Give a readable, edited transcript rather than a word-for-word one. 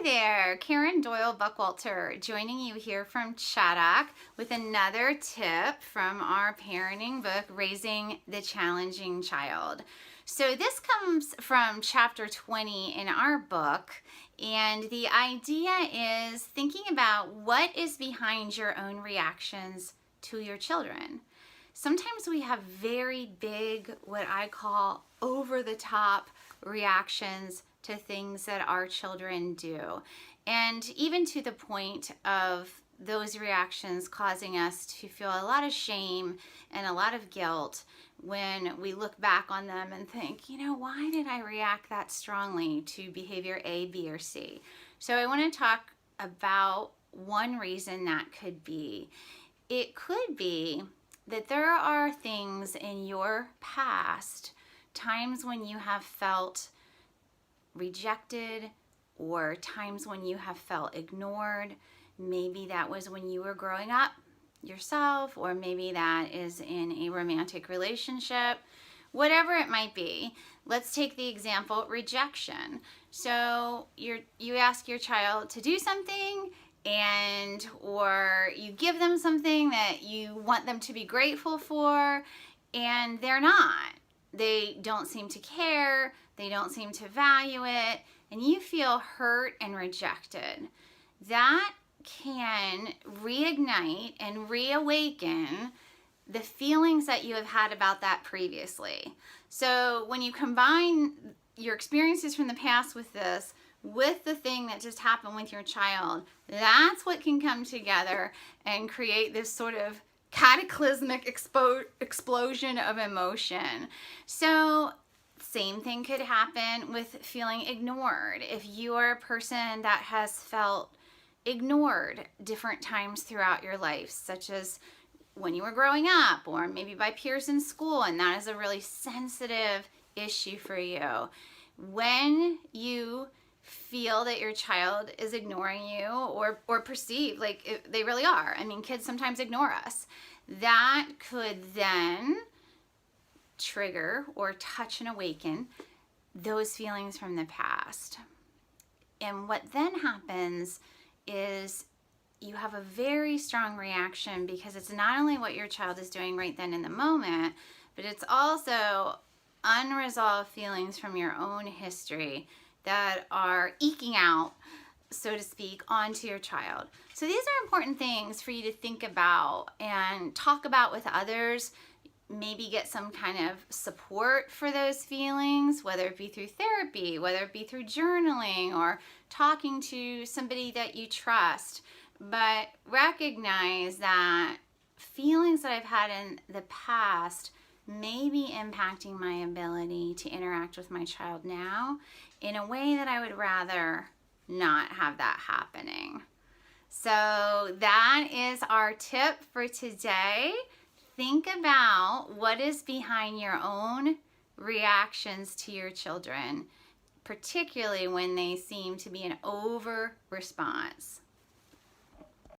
Hi there, Karen Doyle Buckwalter joining you here from Chaddock with another tip from our parenting book, Raising the Challenging Child. So this comes from chapter 20 in our book, and the idea is thinking about what is behind your own reactions to your children. Sometimes we have very big, what I call over-the-top reactions to things that our children do. And even to the point of those reactions causing us to feel a lot of shame and a lot of guilt when we look back on them and think, why did I react that strongly to behavior A, B, or C? So I want to talk about one reason that could be. It could be that there are things in your past, times when you have felt rejected or times when you have felt ignored. Maybe that was when you were growing up yourself, or maybe that is in a romantic relationship, whatever it might be. Let's take the example rejection. So you ask your child to do something, or you give them something that you want them to be grateful for, and they're not. They don't seem to care, they don't seem to value it, and you feel hurt and rejected. That can reignite and reawaken the feelings that you have had about that previously. So when you combine your experiences from the past with this, with the thing that just happened with your child, that's what can come together and create this sort of cataclysmic explosion of emotion. So same thing could happen with feeling ignored. If you are a person that has felt ignored different times throughout your life, such as when you were growing up, or maybe by peers in school, and that is a really sensitive issue for you. When you feel that your child is ignoring you, or perceive like they really are. I mean, kids sometimes ignore us. That could then trigger or touch and awaken those feelings from the past. And what then happens is you have a very strong reaction, because it's not only what your child is doing right then in the moment, but it's also unresolved feelings from your own history that are eking out, so to speak, onto your child. So these are important things for you to think about and talk about with others. Maybe get some kind of support for those feelings, whether it be through therapy, whether it be through journaling, or talking to somebody that you trust. But recognize that feelings that I've had in the past may be impacting my ability to interact with my child now in a way that I would rather not have that happening. So that is our tip for today. Think about what is behind your own reactions to your children, particularly when they seem to be an over response.